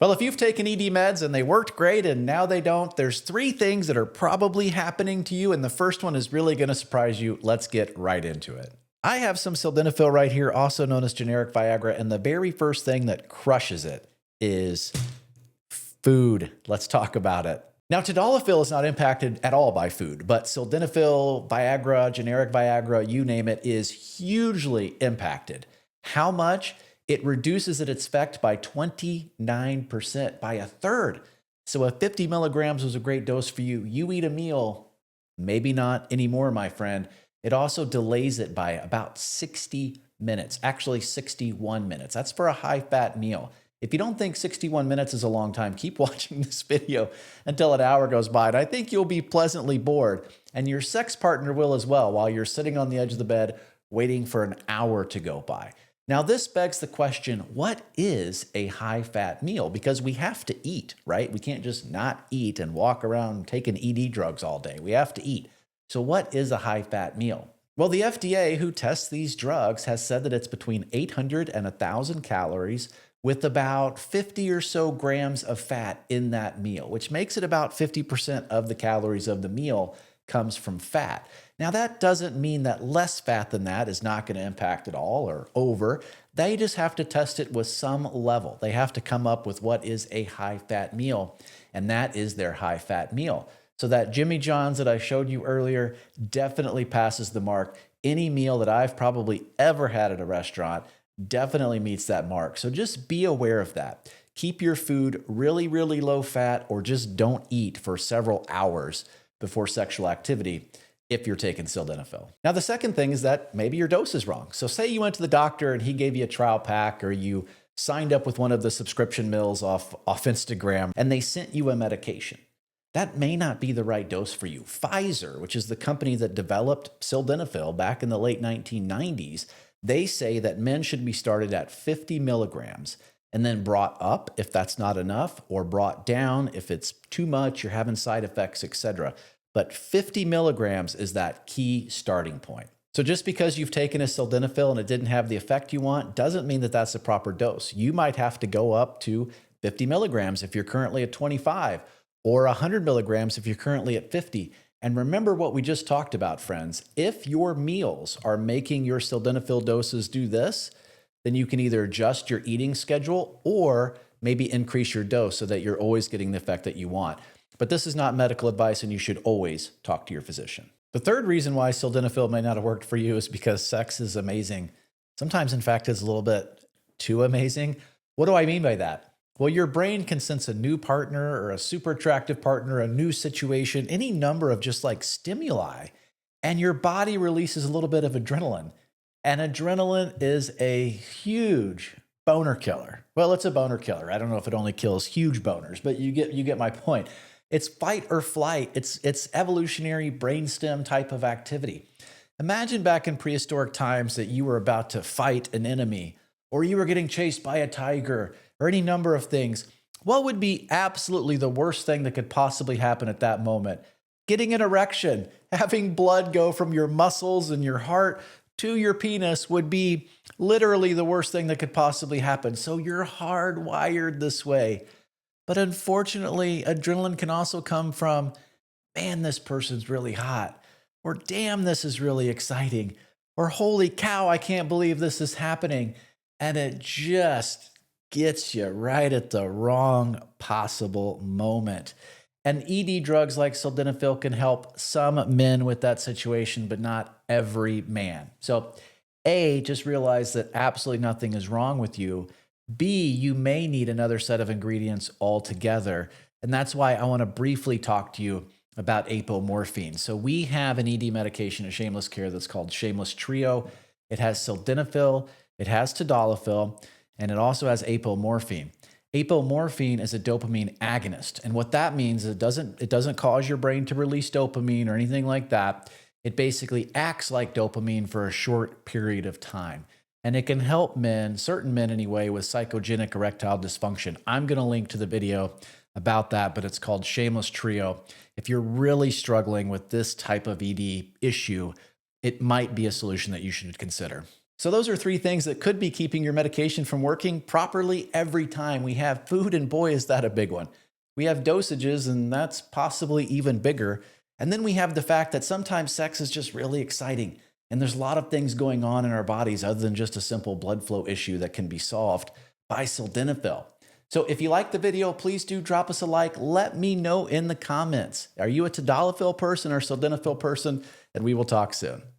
Well, if you've taken ED meds and they worked great and now they don't, there's three things that are probably happening to you. And the first one is really going to surprise you. Let's get right into it. I have some sildenafil right here, also known as generic Viagra. And the very first thing that crushes it is food. Let's talk about it. Now, tadalafil is not impacted at all by food, but sildenafil, Viagra, generic Viagra, you name it, is hugely impacted. How much? It reduces its effect by 29%, by a third. So if 50 milligrams was a great dose for you, you eat a meal, maybe not anymore, my friend. It also delays it by about 60 minutes, actually 61 minutes. That's for a high-fat meal. If you don't think 61 minutes is a long time, keep watching this video until an hour goes by, and I think you'll be pleasantly bored, and your sex partner will as well, while you're sitting on the edge of the bed waiting for an hour to go by. Now, this begs the question, what is a high-fat meal? Because we have to eat, right? We can't just not eat and walk around taking ED drugs all day. We have to eat. So what is a high-fat meal? Well, the FDA, who tests these drugs, has said that it's between 800 and 1,000 calories with about 50 or so grams of fat in that meal, which makes it about 50% of the calories of the meal comes from fat. Now, that doesn't mean that less fat than that is not going to impact at all or over. They just have to test it with some level. They have to come up with what is a high-fat meal, and that is their high-fat meal. So that Jimmy John's that I showed you earlier definitely passes the mark. Any meal that I've probably ever had at a restaurant definitely meets that mark. So just be aware of that. Keep your food really, really low fat, or just don't eat for several hours before sexual activity if you're taking sildenafil. Now, the second thing is that maybe your dose is wrong. So say you went to the doctor and he gave you a trial pack, or you signed up with one of the subscription mills off Instagram and they sent you a medication. That may not be the right dose for you. Pfizer, which is the company that developed sildenafil back in the late 1990s, they say that men should be started at 50 milligrams and then brought up if that's not enough, or brought down if it's too much, you're having side effects, etc. But 50 milligrams is that key starting point. So just because you've taken a sildenafil and it didn't have the effect you want doesn't mean that that's the proper dose. You might have to go up to 50 milligrams if you're currently at 25, or 100 milligrams if you're currently at 50. And remember what we just talked about, friends. If your meals are making your sildenafil doses do this, then you can either adjust your eating schedule or maybe increase your dose so that you're always getting the effect that you want. But this is not medical advice, and you should always talk to your physician. The third reason why sildenafil may not have worked for you is because sex is amazing. Sometimes, in fact, it's a little bit too amazing. What do I mean by that? Well, your brain can sense a new partner or a super attractive partner, a new situation, any number of just like stimuli, and your body releases a little bit of adrenaline. And adrenaline is a huge boner killer. Well, it's a boner killer. I don't know if it only kills huge boners, but you get my point. It's fight or flight. It's evolutionary brainstem type of activity. Imagine back in prehistoric times that you were about to fight an enemy, or you were getting chased by a tiger, or any number of things. What would be absolutely the worst thing that could possibly happen at that moment? Getting an erection, having blood go from your muscles and your heart to your penis would be literally the worst thing that could possibly happen. So you're hardwired this way. But unfortunately, adrenaline can also come from, man, this person's really hot, or damn, this is really exciting, or holy cow, I can't believe this is happening. And it just gets you right at the wrong possible moment. And ED drugs like sildenafil can help some men with that situation, but not every man. So A, just realize that absolutely nothing is wrong with you. B, you may need another set of ingredients altogether. And that's why I want to briefly talk to you about apomorphine. So we have an ED medication at Shameless Care that's called Shameless Trio. It has sildenafil, it has tadalafil, and it also has apomorphine. Apomorphine is a dopamine agonist. And what that means is it doesn't cause your brain to release dopamine or anything like that. It basically acts like dopamine for a short period of time. And it can help men, certain men anyway, with psychogenic erectile dysfunction. I'm going to link to the video about that, but it's called Shameless Trio. If you're really struggling with this type of ED issue, it might be a solution that you should consider. So those are three things that could be keeping your medication from working properly every time. We have food, and boy, is that a big one. We have dosages, and that's possibly even bigger. And then we have the fact that sometimes sex is just really exciting. And there's a lot of things going on in our bodies other than just a simple blood flow issue that can be solved by sildenafil. So if you like the video, please do drop us a like. Let me know in the comments. Are you a tadalafil person or sildenafil person? And we will talk soon.